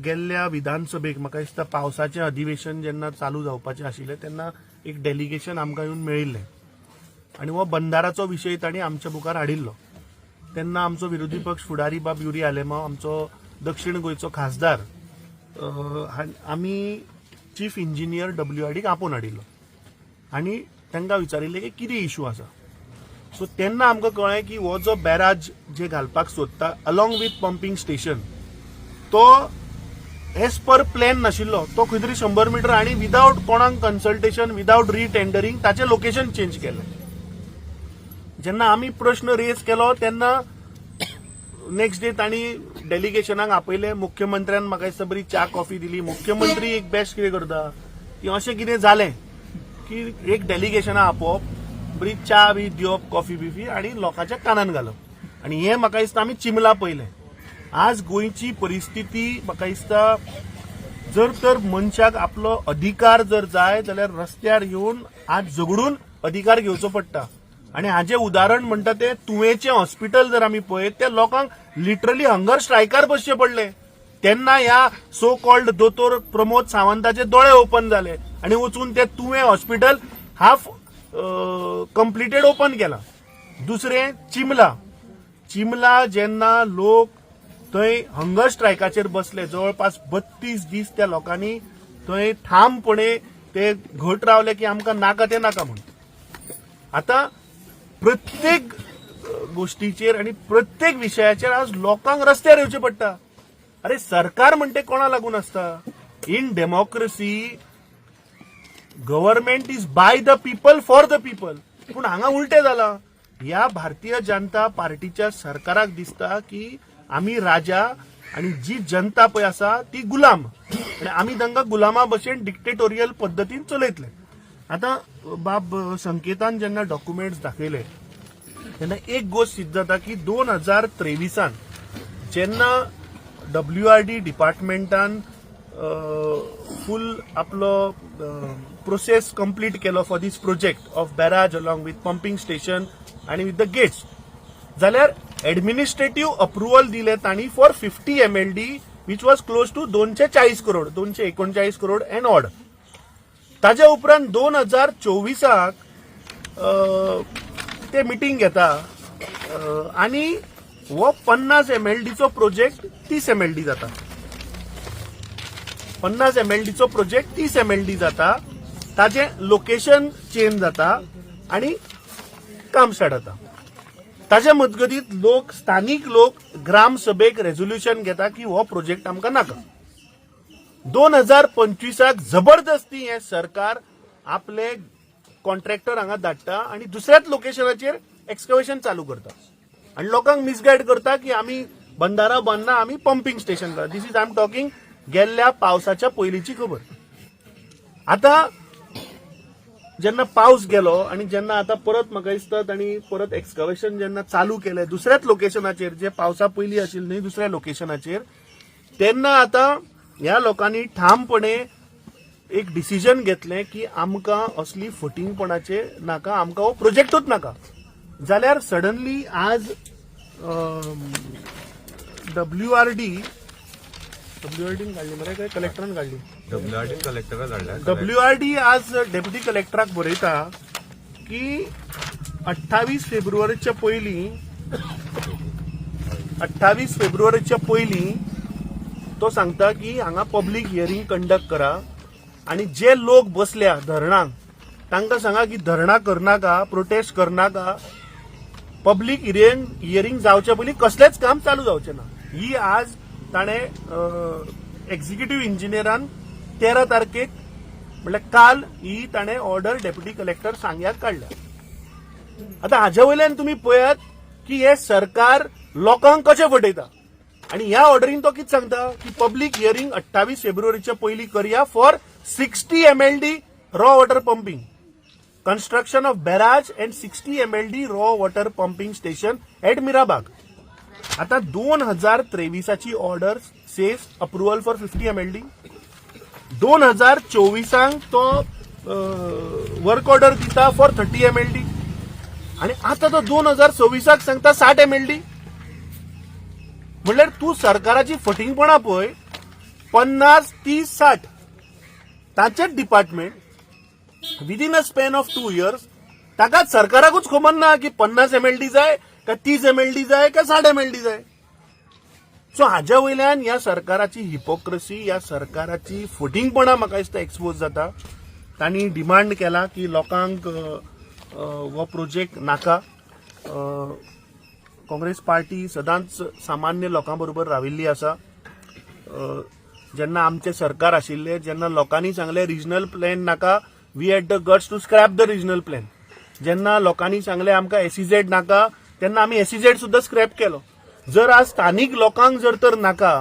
गेल्ल्या विधानसभेक म्हाका दिसता पावसाचें अधिवेशन जेन्ना चालू जावपाचें आशिल्लें तेन्ना एक डेलिगेशन आमकां येवन मेळिल्लें आनी हो बंदाराचो विशय तांणी आमच्या मुखार हाडिल्लो. तेन्ना आमचो विरोधी पक्ष फुडारी बाब युरी आलेमांव, आमचो दक्षिण गोंयचो खासदार, आमी चीफ इंजिनियर WRDक आपोवन हाडिल्लो आनी तांकां विचारिल्लें की कितें इश्यू आसा. सो तेन्ना आमकां कळ्ळें की हो जो बॅराज जे घालपाक सोदता अलॉंग विथ पंपिंग स्टेशन तो एज पर प्लॅन नाशिल्लो. तो खंय तरी 100 मिटर आनी विदाउट कोणाक कन्सल्टेशन, विदाउट रिटेंडरिंग ताचें लोकेशन चेंज केलें. जेन्ना आमी प्रश्न रेज केलो तेन्ना नेक्स्ट डे तांणी डेलिगेशनाक आपयले. मुख्यमंत्र्यान म्हाका दिसता बरी च्या कॉफी दिली. मुख्यमंत्री एक बेस्ट कितें करता की अशें कितें जालें की एक डेलिगेशनां आपोवप, बरी च्या बी दिवप, कॉफी बिफी आनी लोकांच्या कानान घालप. आनी हें म्हाका दिसता आमी चिमला पयलें. आज गोंयची परिस्थिती म्हाका दिसता जर तर मनशाक आपलो अधिकार जर जाय जाल्यार रस्त्यार येवन आज झगडून अधिकार घेवचो पडटा. आनी हाजें उदाहरण म्हणटा तें तुवेंचें हॉस्पिटल जर आमी पळयत त्या लोकांक लिटरली हंगर स्ट्रायकार बसचे पडले. तेन्ना ह्या सो कॉल्ड दोतोर प्रमोद सावंताचे दोळे ओपन जाले आनी वचून ते तुवें हॉस्पिटल हाफ कंप्लिटेड ओपन केला. दुसरें चिमला जेन्ना लोक थंय हंगर स्ट्रायकाचेर बसले, जवळपास 32 दीस त्या लोकांनी थंय ठामपणे ते घट रावले की आमकां नाका ते नाका म्हणून. आता प्रत्येक गोष्टीचेर आणि प्रत्येक विशयाचेर आज लोकांक रस्त्यार येवचें पडटा. अरे सरकार म्हणटे कोणा लागून आसता? In democracy government is by the people for the people. पूण हांगा उलटें जालां. ह्या भारतीय जनता पार्टीच्या सरकाराक दिसता की आमी राजा आणि जी जनता पळय आसा ती गुलाम आणि आमी तांकां गुलामा भशेन डिक्टेटोरियल पद्दतीन चलयतले. आता बाब संकेतान जेन्ना डॉक्युमेंट्स दाखयले तेन्ना एक गोष्ट सिद्ध जाता की 2023 जेन्ना WRD डिपार्टमेंटान फुल आपलो प्रोसेस कंप्लीट केलो for this project of barrage along with pumping station आणि विथ द गेट्स, जाल्यार एडमिनिस्ट्रेटिव्ह अप्रुव्हल दिले तांणी for 50 MLD which was close to 240 crore, 239 crore and odd. ताज्या उपरांत 2024 ते मिटींग घेता आनी हो 50 MLDचो प्रोजेक्ट 30 MLD जाता. 50 MLDचो प्रोजेक्ट 30 MLD जाता. ताजें लोकेशन चेंज जाता आनी काम स्टार्ट जाता. ताच्या मजगतीत स्थानिक लोक ग्रामसभेक रेझोल्युशन घेता की हो प्रोजेक्ट आमकां नाका. 2025 जबरदस्ती हे सरकार आपले कॉन्ट्रॅक्टर हांगा धाडटा आणि दुसऱ्याच लोकेशनाचेर एक्सकवेशन चालू करता आणि लोकांक मिसगायड करता की आमी बंदारा बांदना, आमी पंपिंग स्टेशन करता. दिस इज आय एम टॉकिंग गेल्ल्या पावसाच्या पयलींची खबर. आता जेन्ना पावस गेलो आणि जेन्ना आता परत म्हाका दिसता तांणी परत एक्सकवेशन जेन्ना चालू केलें दुसऱ्याच लोकेशनाचेर, जे पावसा पयलीं आशिल्लें न्ही दुसऱ्या लोकेशनाचेर, तेन्ना आता ह्या लोकांनी ठामपणे एक डिसिजन घेतलें की आमकां असली फटींगपणाचे नाका, आमकां हो प्रोजेक्टूच नाका. जाल्यार सडनली आज WRD काढली मरे काय कलेक्टरान काढली. WRD आज डेप्युटी कलेक्टराक बरयता की 28 फेब्रुवारीच्या पयलीं तो सांगता की हांगा पब्लीक हियरिंग कंडक्ट करा आणि जे लोक बसल्या धरणांक तांकां सांगा की धरणां करनाका, प्रोटेस्ट करनाका, पब्लीक हियरिंग जावचे पयलीं कसलेंच काम चालू जावचें ना. ही आज ताणें एक्झिक्युटिव्ह इंजिनियरान 13 तारखेक म्हणल्यार काल ही ताणें ऑर्डर डेप्युटी कलेक्टर सांग्याक काडल्या. आता हाजे वयल्यान तुमी पळयात की हे सरकार लोकांक कशें फटयता. आणि ह्या ऑर्डरीन तो कितें सांगता की पब्लीक हियरिंग 28 फेब्रुवारीच्या पयलीं करया for 60 MLD raw water pumping, construction of barrage and 60 MLD raw water pumping station at Mirabag. आता 2023 order says approval for 50 MLD. 2024 तो वर्क ऑर्डर दिता फॉर 30 MLD आणि आता तो 2026 सांगता 60 MLD. म्हणल्यार तू सरकाराची फटिंगपणा पळय 50, 30, 60 ताचेच department within a span of 2 years ताका सरकाराकूच खबर ना की 50 MLD जाय का 30 MLD जाय का 60 MLD जाय. सो हाज्या वयल्यान ह्या सरकाराची हिपोक्रेसी, ह्या सरकाराची फटिंगपणां म्हाका दिसता एक्सपोज जाता. तांणी डिमांड केला की लोकांक हो प्रोजेक्ट नाका. काँग्रेस पार्टी सदांच सामान्य लोकां बरोबर राविल्ली आसा. जेन्ना आमचे सरकार आशिल्ले, जेन्ना लोकांनी सांगले रिजनल प्लॅन नाका, we had the guts to scrap the regional plan. जेन्ना लोकांनी सांगले आमकां SEZ नाका, तेन्ना आमी SEZ सुद्धा स्क्रॅप केलो. जर आज स्थानिक लोकांक जर तर नाका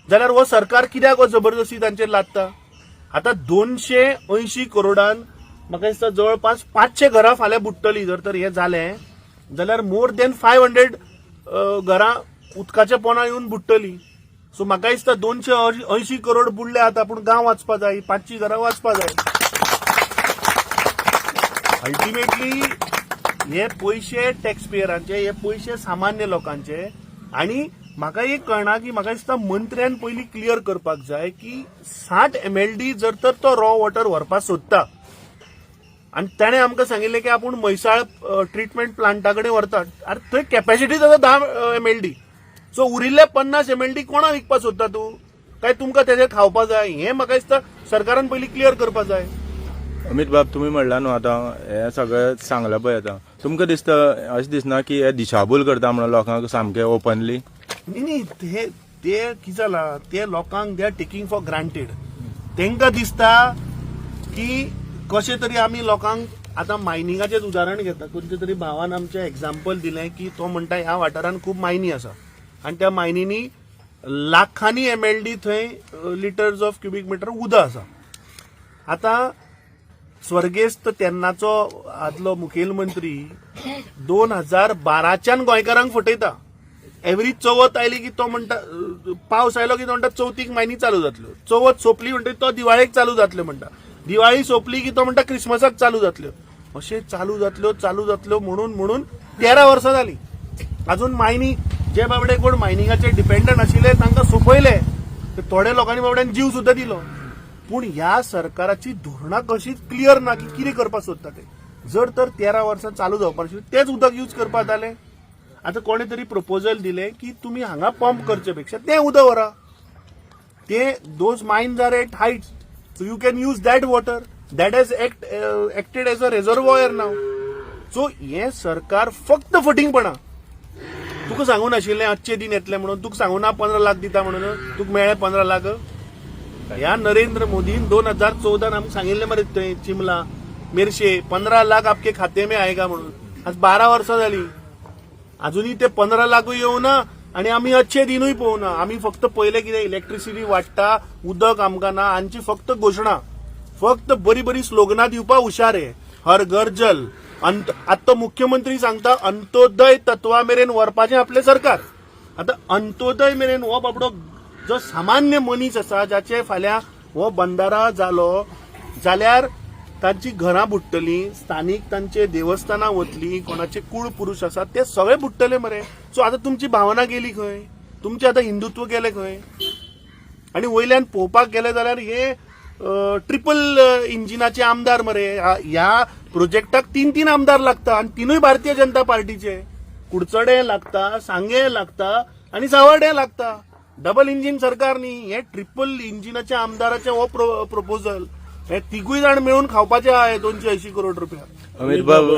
जाल्यार हो सरकार कित्याक जबरदस्ती तांचेर लादता. आता 280 करोडान म्हाका दिसता जवळपास 500 घरां फाल्यां बुडटलीं. जर तर हें जालें जाल्यार मोर देन 500 घरां उदकाच्या पोंदा येवन बुडटलीं. सो म्हाका दिसता 280 करोड बुडले आता पूण गांव वाचपा जाय, 500 घरां वाचपा जाय. अल्टिमेटली हे पयशे टॅक्सपेयरांचे, हे पयशे सामान्य लोकांचे. आणि म्हाका एक कळना की म्हाका दिसता मंत्र्यान पयलीं क्लियर करपाक जाय की 60 MLD जर तर तो रॉ वॉटर व्हरपाक सोदता आनी ताणें आमकां सांगिल्लें की आपूण म्हैसाळ ट्रिटमेंट प्लांटा कडेन व्हरता. अरे थंय कॅपॅसिटी जाता 10 MLD. सो उरिल्ले 50 MLD कोणाक विकपाक सोदता तूं, काय तुमकां तेजेर खावपा जाय? हें म्हाका दिसता सरकारान पयलीं क्लियर करपाक जाय. अमित बाब, तुम्ही म्हणला न्हू आतां हें सगळें सांगलां पळय आतां, तुमकां दिसता अशें दिसना की हे दिशाभूल करता म्हणून लोकांक सामकें ओपनली? न्ही, ते कितें जालां, ते लोकांक दे आर टेकिंग फॉर ग्रांटेड. तांकां दिसता की कशें तरी आमी लोकांक आतां मायनिंगाचेच उदाहरण घेता. खंयच्या तरी भावान आमचें एक्झाम्पल दिलें की तो म्हणटा ह्या वाठारांत खूब मायनी आसा आनी त्या मायनींनी लाखांनी MLD थंय लिटर्स ऑफ क्युबिक मिटर उदक आसा. आतां स्वर्गेस्त तेन्नाचो आदलो मुखेलमंत्री 2012च्यान गोंयकारांक फटयता. एवरी चवथ आयली की तो म्हणटा, पावस आयलो की तो म्हणटा चवथीक मायनी चालू जातल्यो, चवथ सोंपली म्हणटा तो दिवाळेक चालू जातल्यो म्हणटा, दिवाळी सोंपली की तो म्हणटा क्रिसमसाक चालू जातल्यो. अशें चालू जातल्यो म्हणून 13 वर्सां जालीं. अजून मायनी जे बाबडे कोण मायनिंगाचेर डिपेंडंट आशिल्ले तांकां सोंपयले. थोड्या लोकांनी बाबड्यान जीव सुद्धा दिलो. पूण ह्या सरकाराची धोरणां कशीच क्लियर ना की कितें करपाक सोदता ते. जर तर 13 वर्सां चालू जावपाक आशिल्लें तेच उदक यूज करपाक जालें. आतां कोणे तरी प्रपोजल दिलें की तुमी हांगा पंप करचे पेक्षा तें उदक व्हरा. ते those mines are at heights, so you can use that water that has acted as a reservoir नाव. सो हें सरकार फक्त फटिंगपणां. तुका सांगून आशिल्लें अच्छे दिन येतले म्हणून, तुका सांगून 15 लाख दिता म्हणून, तुका मेळ्ळे 15 लाख. ह्या नरेंद्र मोदीन 2014 आमकां सांगिल्लें मरे थंय चिमला मेरशे 15 लाख आपके खाते में आएगा म्हणून. आज 12 वर्सां जालीं, अजूनही ते 15 लाखूय येवना आनी आमी अच्छे दिनूय पळोवना. आमी फक्त पयले कितें इलेक्ट्रिसिटी वाडटा, उदक आमकां ना, हांची फक्त घोशणा, फक्त बरी स्लोगनां दिवपाक हुशार आहे. हर घर जल. आतां मुख्यमंत्री सांगता अंत्योदय तत्वा मेरेन व्हरपाचें आपलें सरकार. आतां अंत्योदय मेरेन हो बाबडो जो सामान्य मनीस आसा, जाचे फाल्यां हो बंधारा जालो जाल्यार तांची घरां बुडटलीं, स्थानीक तांचे देवस्थानां वतलीं, कोणाचे कुळ पुरुश आसात ते सगळे बुडटले मरे. सो आतां तुमची भावना गेली खंय, तुमचे आतां हिंदुत्व गेले खंय? आनी वयल्यान पळोवपाक गेले जाल्यार हे ट्रिपल इंजिनाचे आमदार मरे. ह्या प्रोजेक्टाक 3 आमदार लागता आनी तीनूय भारतीय जनता पार्टीचे. कुडचडे लागता, सांगे लागता आनी सावर्डे लागता. डबल इंजिन सरकार न्ही, हे ट्रिपल इंजिनाच्या आमदाराचे हो प्रपोजल. हे तिगूय जाण मेळून खावपाचे आहे 280 करोड रुपया. अमित बाब,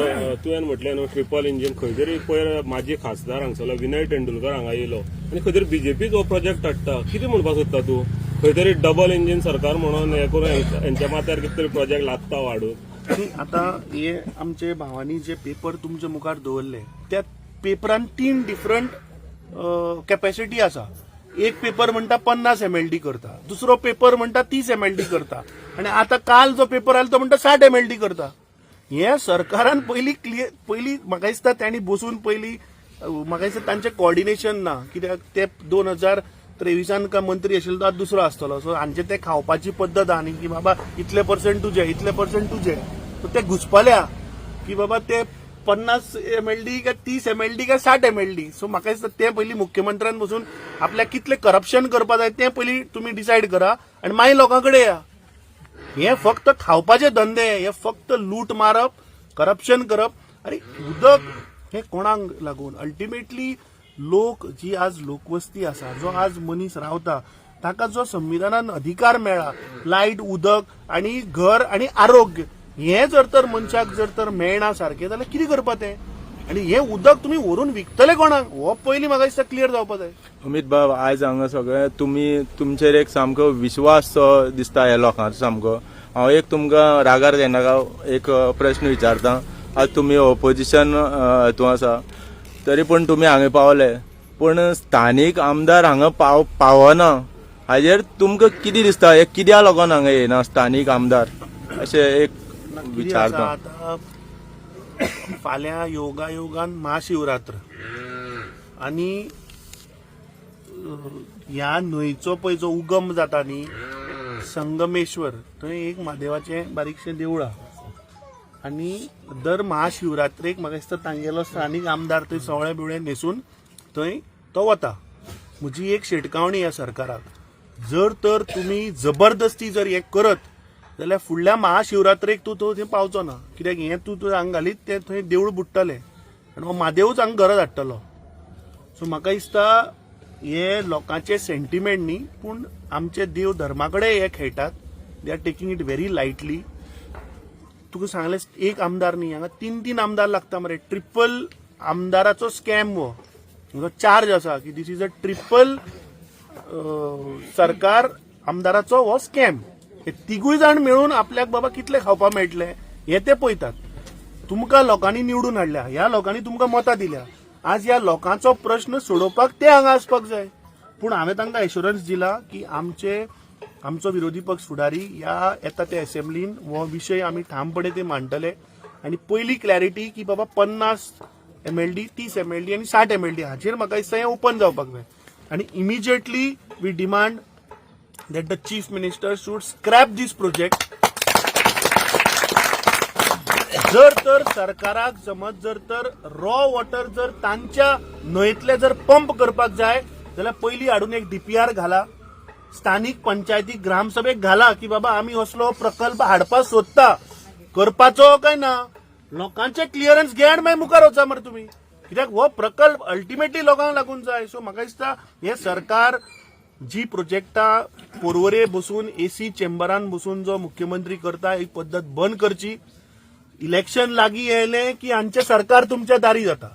तुवें म्हटलें न्हू ट्रिपल इंजिन, खंय तरी पयर माजी खासदार हांगसरलो विनय तेंडुलकर हांगा येयलो आनी खंय तरी बीजेपीच हो प्रोजेक्ट हाडटा. कितें म्हणपाक सोदता तूं? खंय तरी डबल इंजिन सरकार म्हणून हे करून हेंच्या माथ्यार कितें तरी प्रोजेक्ट लादता वाडून. आता हे आमचे भावांनी जे पेपर तुमच्या मुखार दवरले त्या पेपरान 3 डिफरंट कॅपॅसिटी आसा. एक पेपर म्हणटा 50 MLD करता, दुसरो पेपर म्हणटा 30 MLD करता आणि आता काल जो पेपर आयलो तो म्हणटा 60 MLD करता. हे सरकारान पयली म्हाका दिसता त्यांनी बसून पयली म्हाका दिसता तांचे कॉर्डिनेशन ना. कित्याक ते 2023 का मंत्री आशिल्लो तो दुसरो आसतलो. सो हांचे ते खावपाची पद्दत आहा न्ही की बाबा इतले % तुजे, इतले % तुजे. सो ते घुसपल्या की बाबा ते 50 MLD काय 30 MLD काय 60 MLD. सो म्हाका दिसता ते पयलीं मुख्यमंत्र्यान बसून आपल्याक कितले करप्शन करपा जाय तें पयलीं तुमी डिसायड करा आनी मागीर लोकां कडेन या. हे फक्त खावपाचे धंदे, हे फक्त लूट मारप, करप्शन करप. अरे उदक हे कोणाक लागून? अल्टिमेटली लोक जी आज लोकवस्ती आसा, जो आज मनीस रावता, ताका जो संविधानान अधिकार मेळ्ळा, लायट, उदक आणि घर आणि आरोग्य, हे जर तर मनशाक जर तर मेळना सारखे जाल्यार कितें करपा तें? आणि हे उदक तुम्ही व्हरून विकतले कोणाक? हो पयलीं म्हाका दिसता क्लियर जावपा जाय. अमित बाब, आयज हांगा सगळे तुमचेर एक सामको विश्वास दिसता ह्या लोकांचो सामको. हांव एक तुमकां रागार घेनाका एक प्रश्न विचारता. आज तुमी ऑपोजिशन हातूंत आसा, तरी पूण तुमी हांगा पावले, पूण स्थानीक आमदार हांगा पावना, हाजेर तुमकां कितें दिसता? हे कित्याक लागून हांगा येना स्थानीक आमदार? अशें एक विचारता. आता फाल्यां योगायोगान महाशिवरात्र आणि ह्या न्हंयचो पळय जो उगम जाता न्ही, संगमेश्वर, थंय एक महादेवाचें बारीकशें देवूळ आहा. आणि दर महाशिवरात्रेक म्हाका दिसता तांगेलो स्थानीक आमदार थंय सवळे बिवळे न्हेसून थंय तो वता. म्हजी एक शिटकावणी ह्या सरकाराक, जर तर तुमी जबरदस्ती जर हे करत जाल्यार फुडल्या महाशिवरात्रेक तूं थंय पावचो ना. कित्याक हें तूं हांगा घालीत तें थंय देवूळ बुडटलें आनी हो महादेवूच हांगा गरज हाडटलो. सो म्हाका दिसता हे लोकांचे सेंटिमेंट न्ही, पूण आमचे देव धर्मा कडेन हे खेळटात. They are taking it very lightly. तुका सांगलें एक आमदार न्ही, हांगा 3 आमदार लागता मरे. ट्रिपल आमदाराचो स्कॅम हो चार्ज आसा की दीस इज अ ट्रिपल सरकार आमदाराचो हो स्कॅम. हे तिगूय जाण मेळून आपल्याक बाबा कितले खावपा मेळटले हे ते पळयतात. तुमकां लोकांनी निवडून हाडल्या, ह्या लोकांनी तुमकां मतां दिल्या. आज ह्या लोकांचो प्रश्न सोडोवपाक ते हांगा आसपाक जाय. पूण हांवें तांकां एश्युरन्स दिला की आमचो विरोधी पक्ष फुडारी येता ते असेंब्लीन हो विशय आमी ठामपणे ते मांडटले. आनी पयली क्लॅरिटी की बाबा 50 MLD, 30 MLD आनी 60 MLD हाचेर म्हाका दिसता हें ओपन जावपाक जाय. आनी immediately we demand that the chief minister should scrap this project. जर तर सरकाराक समज जर तर रॉ वॉटर जर तांच्या न्हंयतले जर पंप करपाक जाय जाल्यार पयलीं हाडून एक DPR घाला, स्थानीक पंचायती ग्रामसभेक घाला की बाबा आमी असलो प्रकल्प हाडपाक सोदता, करपाचो काय ना. लोकांचे क्लिअरन्स घे आनी मागीर मुखार वचा मरे तुमी. कित्याक हो प्रकल्प अल्टिमेटली लोकांक लागून जाय. सो म्हाका दिसता हे सरकार जी प्रोजेक्टा पोरवरे बसून AC चेंबरान बसून जो मुख्यमंत्री करता ही पद्धत बंद करची. इलेक्शन लागीं येयलें की हांचे सरकार तुमच्या दारी जाता.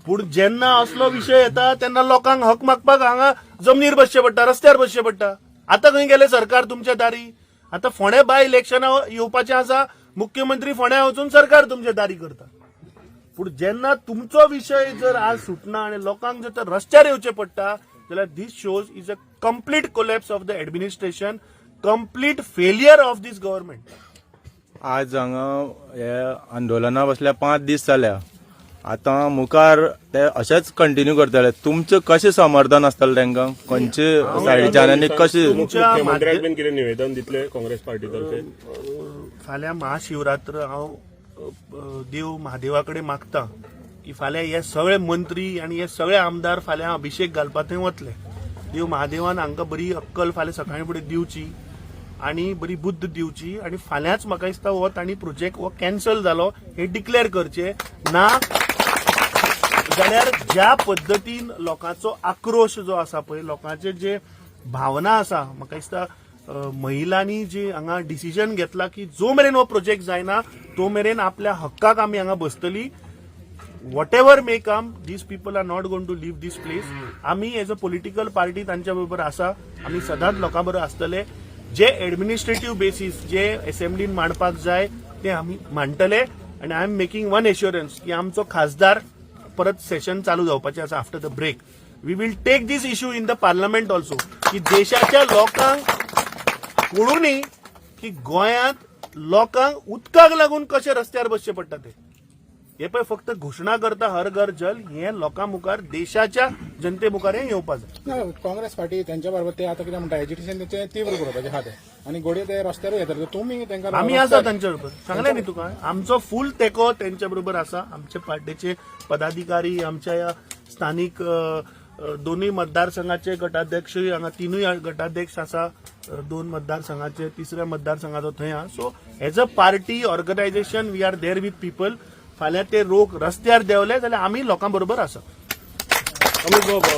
पूण जेन्ना असलो विशय येता तेन्ना लोकांक हक मागपाक हांगा जमनीर बसचें पडटा, रस्त्यार बसचें पडटा. आतां खंय गेलें सरकार तुमच्या दारी? आतां फोंड्या बाय इलेक्शनां येवपाचें आसा, मुख्यमंत्री फोंड्या वचून सरकार तुमच्या दारी करता. पूण जेन्ना तुमचो विशय जर आज सुटना आनी लोकांक जर तर रस्त्यार येवचें पडटा जाल्यार this shows is a complete collapse of the administration, complete failure of this government. आज हांगा हे आंदोलना बसल्या 5 दीस जाल्या. आतां मुखार ते अशेंच कंटिन्यू करतले. तुमचें कशें समर्थन आसतलें तांकां? खंयचे सायडीच्यान आनी कशें? मुख्यमंत्र्याक बीन कितें निवेदन दितले काँग्रेस पार्टी तर्फे? फाल्यां महाशिवरात्र हांव देव महादेवा कडेन मागता की फाल्यां हे सगळे मंत्री आनी हे सगळे आमदार फाल्यां अभिषेक घालपाक थंय वतले. देव महादेवान हांकां बरी अक्कल फाल्यां सकाळीं फुडें दिवची आनी बरी बुद्ध दिवची. आनी फाल्यांच म्हाका दिसता हो तांणी प्रोजेक्ट हो कॅन्सल जालो हे डिक्लेअर करचे ना जाल्यार ज्या पद्दतीन लोकांचो आक्रोश जो आसा पळय, लोकांचे जे भावना आसा, म्हाका दिसता महिलांनी जी हांगा डिसिजन घेतला की जो मेरेन हो प्रोजेक्ट जायना तो मेरेन आपल्या हक्काक आमी हांगा बसतली. whatever may come, these people are not going to leave this place. आम्ही एज अ पॉलिटिकल पार्टी तांच्या बरोबर आसा. आम्ही सदांच लोकां बरोबर आसतले. जे एडमिनिस्ट्रेटिव्ह बेसीस जे असेंब्लीन मांडपाक जाय ते आम्ही मांडटले. आनी I am making one assurance की आमचो खासदार परत सेशन चालू जावपाचें आसा after the break. We will take this issue in the parliament also की देशाच्या लोकांक कळूनी की गोंयांत लोकांक उदकाक लागून कशें रस्त्यार बसचें पडटा ते. हे पळय फक्त घोशणा करता हर घर जल हे लोकां मुखार देशाच्या जनते मुखार हे येवपा जाय. ना, काँग्रेस पार्टी त्यांच्या बरोबर ते आता कितें म्हणटा एज्युकेशन ते तीव्र करपाचे आहा ते आनी घोडये ते रस्त्यारूय येतात तुमी तांकां आम्ही आसा तांच्या बरोबर सांगले न्ही तुका आमचो फुल तेको त्यांच्या बरोबर आसा. आमचे पार्टीचे पदाधिकारी आमच्या या स्थानिक दोन्ही मतदारसंघाचे गटाध्यक्षय हांगा तिनूय गटाध्यक्ष आसा. 2 मतदारसंघाचे 3ऱ्या मतदारसंघाचो थंय आहा. So as a party organisation we are there with people. फाल्यां ते लोक रस्त्यार देंवले जाल्यार आमी लोकां बरोबर आसा. अमित बाबा